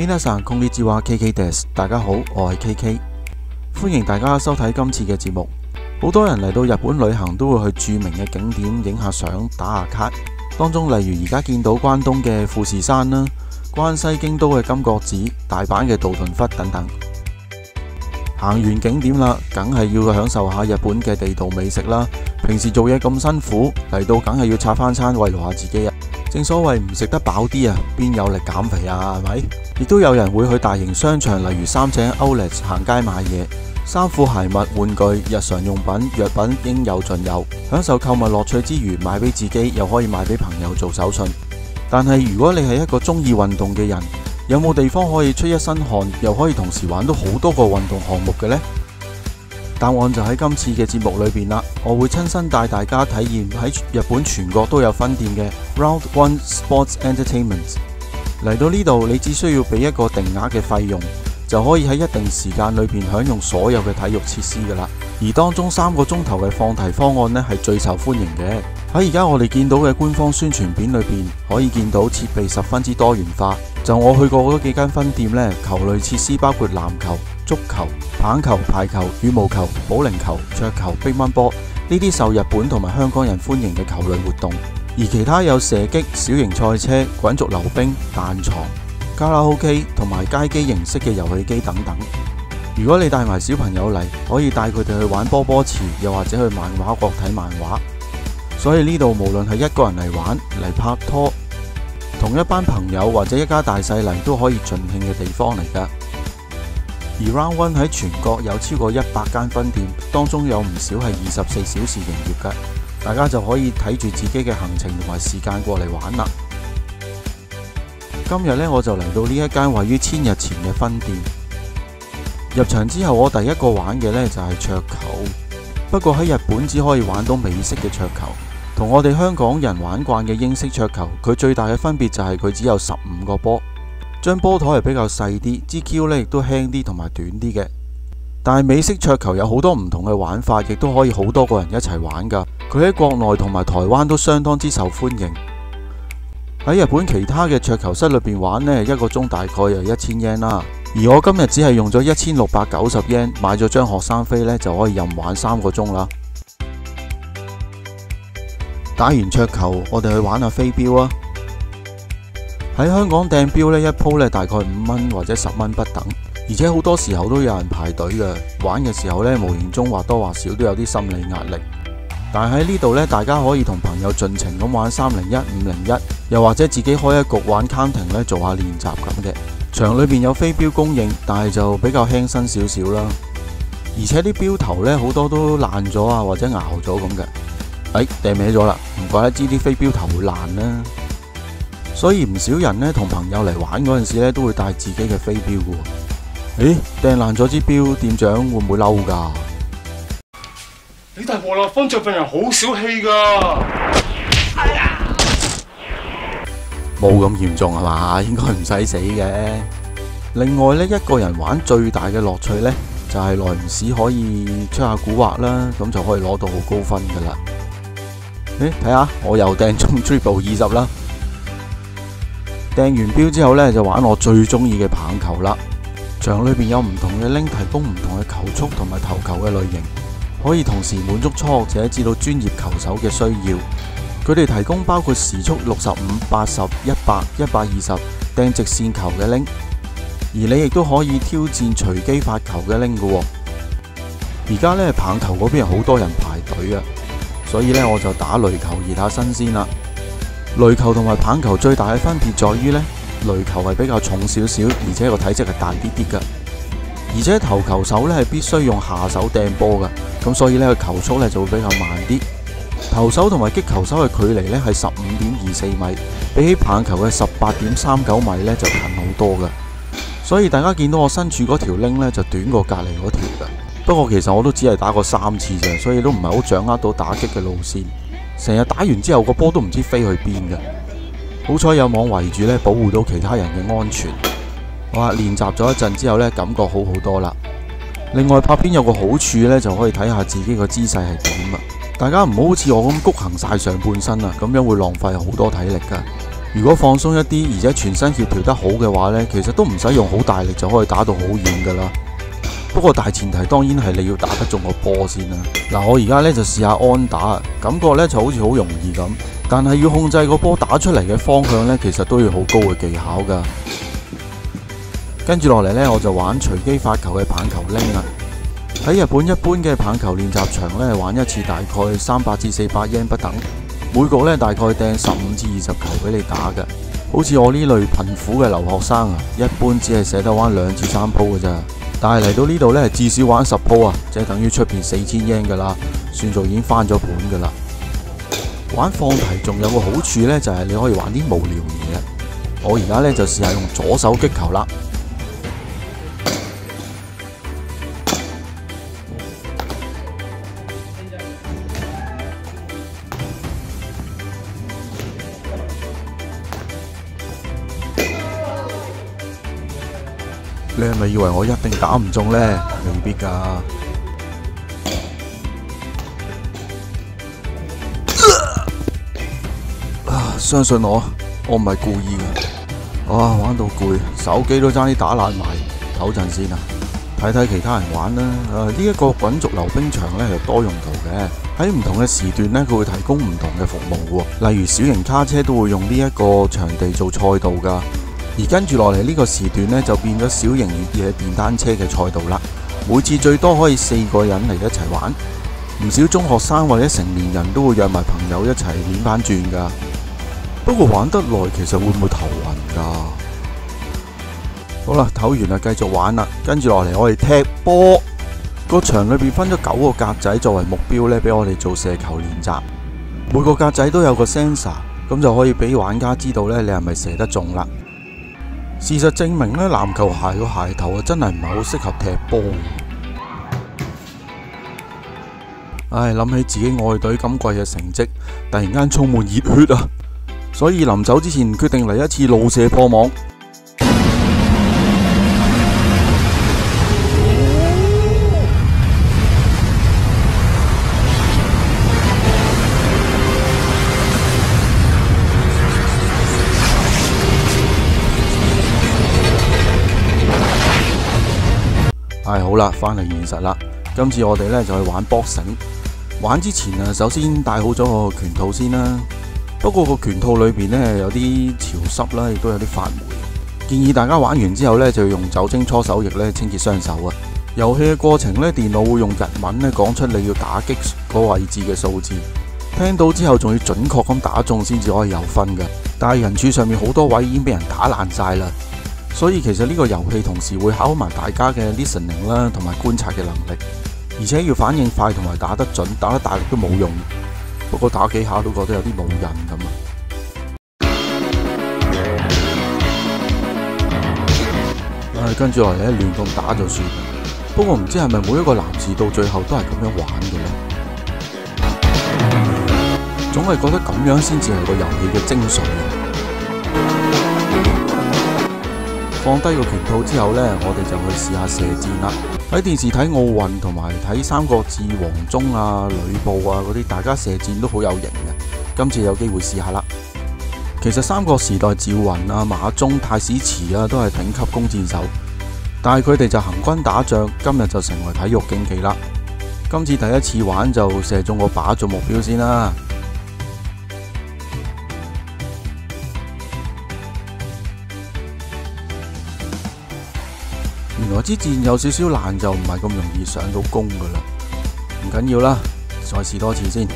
皆さんこんにちは KK です。大家好，我係 KK， 歡迎大家收睇今次嘅節目。好多人嚟到日本旅行都會去著名嘅景點影下相、打下卡。當中例如而家見到關東嘅富士山啦、關西京都嘅金閣寺、大阪嘅道頓窟等等。行完景點啦，梗係要享受下日本嘅地道美食啦。平時做嘢咁辛苦，嚟到梗係要拆翻餐慰勞下自己啊！正所謂唔食得飽啲啊，邊有力減肥啊？係咪？亦都有人會去大型商場，例如三井 Outlet 行街買嘢，衫褲鞋襪、玩具、日常用品、藥品應有盡有，享受購物樂趣之餘，買俾自己又可以買俾朋友做手信。但係如果你係一個中意運動嘅人，有冇地方可以出一身汗，又可以同時玩到好多個運動項目嘅呢？答案就喺今次嘅節目裏邊啦，我會親身帶大家體驗喺日本全國都有分店嘅 Round One Sports Entertainment。嚟到呢度，你只需要俾一個定額嘅費用，就可以喺一定時間裏邊享用所有嘅體育設施噶啦。而當中3個鐘頭嘅放題方案呢，係最受歡迎嘅。喺而家我哋見到嘅官方宣傳片裏邊，可以見到設備十分之多元化。就我去過嗰幾間分店呢，球類設施包括籃球、足球、棒球、排球、羽毛球、保齡球、桌球、乒乓波呢啲受日本同埋香港人歡迎嘅球類活動。而其他有射擊、小型賽車、滾軸溜冰、彈床、卡拉 OK 同埋街機形式嘅遊戲機等等。如果你帶埋小朋友嚟，可以帶佢哋去玩波波池，又或者去漫畫國睇漫畫。所以呢度無論係一個人嚟玩、嚟拍拖，同一班朋友或者一家大細嚟都可以盡興嘅地方嚟㗎。而 Round One 喺全國有超過100間分店，當中有唔少係24小時營業㗎。大家就可以睇住自己嘅行程同埋時間過嚟玩啦。今日呢，我就嚟到呢一間位於千日前嘅分店。入場之後，我第一個玩嘅呢就係桌球。不過喺日本只可以玩到美式嘅桌球，同我哋香港人玩慣嘅英式桌球，佢最大嘅分別就係佢只有15個波，張波台係比較細啲，支 Q 呢亦都輕啲同埋短啲嘅。但係美式桌球有好多唔同嘅玩法，亦都可以好多個人一齊玩㗎。佢喺國內同埋台灣都相當之受歡迎。喺日本其他嘅桌球室裏邊玩呢，一個鐘大概有1000 yen 啦。而我今日只係用咗1690 yen 買咗張學生飛呢，就可以任玩3個鐘啦。打完桌球，我哋去玩下飛鏢啊！喺香港掟鏢呢，一鋪呢大概5蚊或者10蚊不等。而且好多時候都有人排隊嘅，玩嘅時候呢，無形中或多或少都有啲心理壓力。但係喺呢度呢，大家可以同朋友盡情咁玩301、501，又或者自己開一局玩 counting 呢，做下練習咁嘅。場裏邊有飛鏢供應，但係就比較輕身少少啦。而且啲鏢頭呢，好多都爛咗啊，或者熬咗咁嘅。掟歪咗啦，唔怪得知啲飛鏢頭會爛啦。所以唔少人呢，同朋友嚟玩嗰陣時呢，都會帶自己嘅飛鏢嘅。掟爛咗支鏢，店長會唔會嬲㗎？你大鑊啦！方丈份人好小氣㗎。冇咁嚴重係嘛？應該唔使死嘅。另外呢，一個人玩最大嘅樂趣呢，就係耐唔時可以出下古惑啦，咁就可以攞到好高分㗎啦。睇下我又掟中 Triple 20啦。掟完鏢之後呢，就玩我最中意嘅棒球啦。場裏邊有唔同嘅拎，提供唔同嘅球速同埋投球嘅類型，可以同時滿足初學者至到專業球手嘅需要。佢哋提供包括時速65、80、100、120掟直線球嘅拎，而你亦都可以挑戰隨機發球嘅拎嘅。而家呢，棒球嗰邊有好多人排隊啊，所以呢，我就打壘球熱下身先啦。壘球同埋棒球最大嘅分別在於呢，壘球係比較重少少，而且個體積係大啲啲㗎。而且投球手呢係必須用下手掟波㗎，咁所以呢個球速呢就會比較慢啲。投手同埋擊球手嘅距離呢係15.24米，比起棒球嘅18.39米呢就近好多㗎。所以大家見到我身處嗰條拎呢就短過隔離嗰條㗎。不過其實我都只係打過3次啫，所以都唔係好掌握到打擊嘅路線。成日打完之後個波都唔知飛去邊㗎。好彩有網圍住呢，保護到其他人嘅安全。哇！練習咗一陣之後呢，感覺好好多啦。另外拍片有個好處呢，就可以睇下自己個姿勢係點啊。大家唔好好似我咁谷行晒上半身啊，咁樣會浪費好多體力㗎。如果放鬆一啲，而且全身協調得好嘅話呢，其實都唔使用好大力就可以打到好遠噶啦。不過大前提當然係你要打得中個波先啦。嗱，我而家呢就試下安打，感覺呢就好似好容易咁，但係要控制個波打出嚟嘅方向呢，其實都要好高嘅技巧噶。跟住落嚟呢，我就玩隨機發球嘅棒球拎啦。喺日本一般嘅棒球練習場呢，玩一次大概300至400yen不等，每局呢大概掟15至20球俾你打嘅。好似我呢類貧苦嘅留學生啊，一般只係捨得玩2至3鋪嘅咋。但係嚟到呢度呢，至少玩10鋪啊，即係等於出邊4000 yen 噶啦，算做已經翻咗本噶啦。玩放題仲有個好處呢，就係你可以玩啲無聊嘢。我而家呢就試下用左手擊球啦。你係咪以為我一定打唔中呢？未必㗎。相信我唔係故意嘅。哇，玩到攰，手機都爭啲打爛埋。唞陣先啊，睇睇其他人玩啦。呢一個滾軸溜冰場呢係多用途嘅，喺唔同嘅時段呢，佢會提供唔同嘅服務喎。例如小型卡車都會用呢一個場地做賽道㗎。而跟住落嚟呢個時段呢，就變咗小型越野電單車嘅賽道啦。每次最多可以4個人嚟一齊玩，唔少中學生或者成年人都會約埋朋友一齊練翻轉㗎。不過玩得耐，其實會唔會頭暈㗎？好啦，唞完啦，繼續玩啦。跟住落嚟，我哋踢波。個場裏邊分咗9個格仔作為目標呢，俾我哋做射球練習。每個格仔都有個 sensor， 咁就可以俾玩家知道呢，你係咪射得中啦。事實證明呢，籃球鞋個鞋頭啊，真係唔係好適合踢波。唉，諗起自己愛隊咁貴嘅成績，突然間充滿熱血啊！所以臨走之前決定嚟一次怒射破網。好啦，翻嚟現實啦。今次我哋呢就去玩 boxing。玩之前啊，首先戴好咗個拳套先啦。不過個拳套裏邊呢有啲潮濕啦，亦都有啲發霉。建議大家玩完之後呢，就要用酒精搓手液呢清潔雙手啊。遊戲嘅過程呢，電腦會用日文呢講出你要打擊個位置嘅數字。聽到之後仲要準確咁打中先至可以有分㗎。但係人柱上面好多位已經俾人打爛晒啦。所以其實呢個遊戲同時會考埋大家嘅 listening 啦，同埋觀察嘅能力，而且要反應快同埋打得準，打得大力都冇用。不過打幾下都覺得有啲冇癮咁啊！跟住落嚟咧，亂咁打就算。不過唔知係咪每一個男士到最後都係咁樣玩嘅咧？總係覺得咁樣先至係個遊戲嘅精髓。放低個拳套之後呢，我哋就去試下射箭啦。喺電視睇奧運同埋睇《三國志》黃忠啊、呂布啊嗰啲，大家射箭都好有型嘅。今次有機會試下啦。其實三國時代趙雲啊、馬忠、太史慈啊都係頂級弓箭手，但係佢哋就行軍打仗，今日就成為體育競技啦。今次第一次玩就射中個靶做目標先啦。原來支箭有少少爛就唔係咁容易上到弓噶啦，唔緊要啦，再試多次先。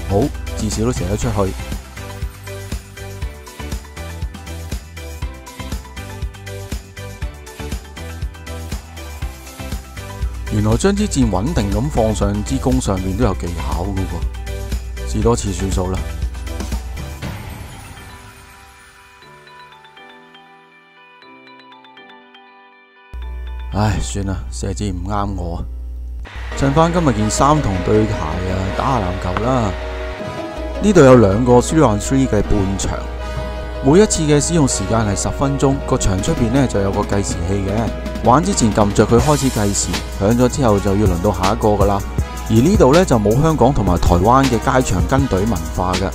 好，至少都射得出去。原來將支箭穩定咁放上支弓上面都有技巧噶喎，試多次算數啦。唉，算啦，射箭唔啱我。襯翻今日件衫同對鞋啊，打下籃球啦。呢度有2個3on3嘅半場，每一次嘅使用時間係10分鐘，個牆出邊呢就有個計時器嘅，玩之前撳着佢開始計時，響咗之後就要輪到下一個噶啦。而呢度呢，就冇香港同埋台灣嘅街場跟隊文化嘅。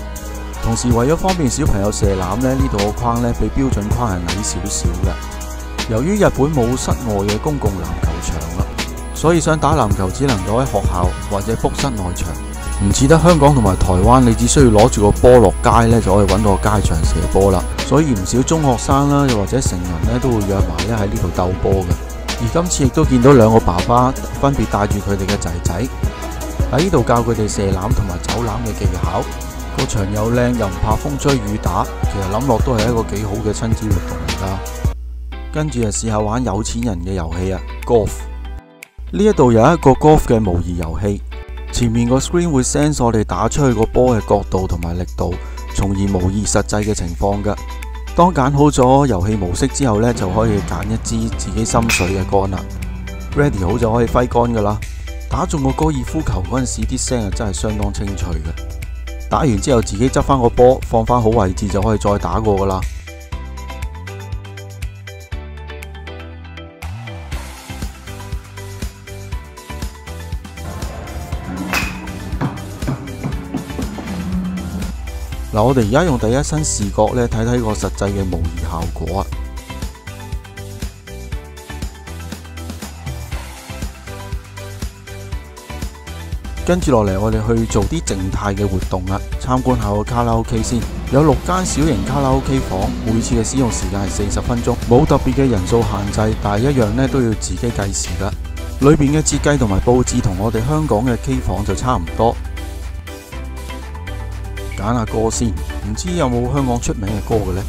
同時為咗方便小朋友射籃呢，呢度個框呢比標準框係矮少少嘅。由於日本冇室外嘅公共籃球場啦，所以想打籃球只能夠喺學校或者 book 室內場，唔似得香港同埋台灣，你只需要攞住個波落街呢，就可以揾到個街場射波啦。所以唔少中學生啦，又或者成人呢，都會約埋咧喺呢度鬥波嘅。而今次亦都見到2個爸爸分別帶住佢哋嘅仔仔喺呢度教佢哋射籃同埋走籃嘅技巧。個場又靚又唔怕風吹雨打，其實諗落都係一個幾好嘅親子活動嚟噶。跟住就試下玩有錢人嘅遊戲啊 ，golf。呢一度有一個 golf 嘅模擬遊戲，前面個 screen 會 sense 我哋打出去個波嘅角度同埋力度，從而模擬實際嘅情況噶。當揀好咗遊戲模式之後呢，就可以揀一支自己心水嘅杆啦。Ready 好就可以揮杆噶啦。打中個高爾夫球嗰陣時，啲聲真係相當清脆嘅。打完之後自己執翻個波，放翻好位置就可以再打過噶啦。嗱，我哋而家用第一身視覺咧睇睇個實際嘅模擬效果啊！跟住落嚟，我哋去做啲靜態嘅活動啦，參觀下個卡拉 OK 先。有6間小型卡拉 OK 房，每次嘅使用時間係40分鐘，冇特別嘅人數限制，但係一樣咧都要自己計時噶。裏邊嘅設計同埋佈置同我哋香港嘅 K 房就差唔多。揀下歌先，唔知有冇香港出名嘅歌嘅呢？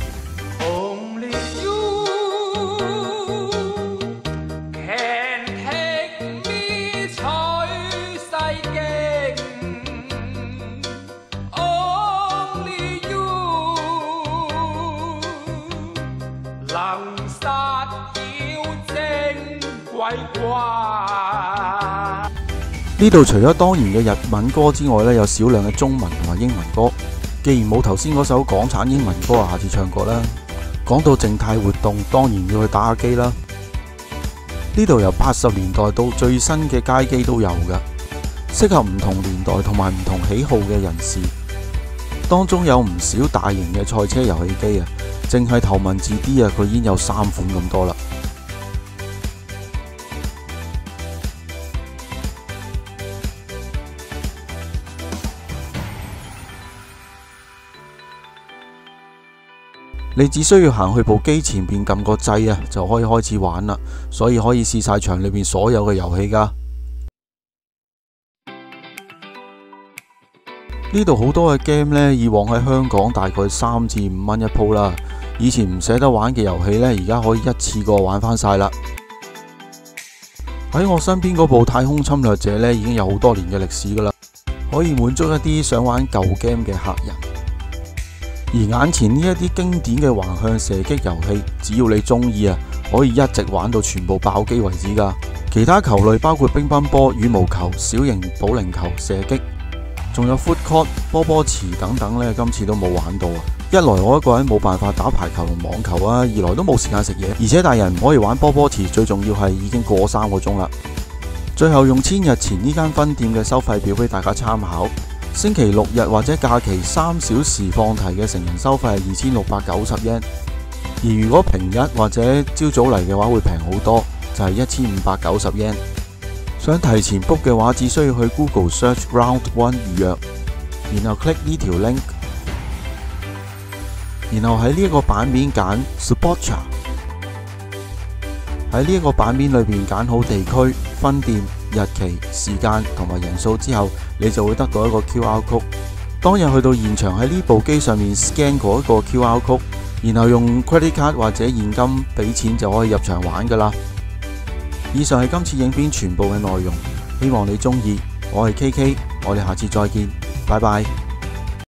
呢度除咗當然嘅日文歌之外呢，有少量嘅中文同埋英文歌。既然冇頭先嗰首港產英文歌啊，下次唱過啦。講到靜態活動，當然要去打下機啦。呢度由80年代到最新嘅街機都有㗎，適合唔同年代同埋唔同喜好嘅人士。當中有唔少大型嘅賽車遊戲機啊，淨係頭文字 D 啊，佢已經有3款咁多啦。你只需要行去部機前邊撳個掣啊，就可以開始玩啦。所以可以試晒場裏邊所有嘅遊戲噶。呢度好多嘅 game 呢，以往喺香港大概3至5蚊一鋪啦。以前唔捨得玩嘅遊戲呢，而家可以一次過玩翻晒啦。喺我身邊嗰部太空侵略者呢，已經有好多年嘅歷史噶啦，可以滿足一啲想玩舊 game 嘅客人。而眼前呢一啲經典嘅橫向射擊遊戲，只要你中意啊，可以一直玩到全部爆機為止噶。其他球類包括乒乓波、羽毛球、小型保齡球、射擊，仲有 food court、波波池等等呢，今次都冇玩到啊！一來我一個人冇辦法打排球同網球啊，二來都冇時間食嘢，而且大人唔可以玩波波池，最重要係已經過3個鐘啦。最後用千日前呢間分店嘅收費表俾大家參考。星期6日或者假期3小時放題嘅成人收費係2690 yen， 而如果平日或者朝早嚟嘅話會平好多，就係1590 yen。想提前 book 嘅話，只需要去 Google Search Round 1預約，然後 click 呢條 link， 然後喺呢一個版面揀 Sportcha， 喺呢一個版面裏邊揀好地區、分店、日期、時間同埋人數之後，你就會得到一個 QR code。當日去到現場喺呢部機上面 scan 嗰個 QR code， 然後用 credit card 或者現金俾錢就可以入場玩噶啦。以上係今次影片全部嘅內容，希望你中意。我係 KK，我哋下次再見，拜拜。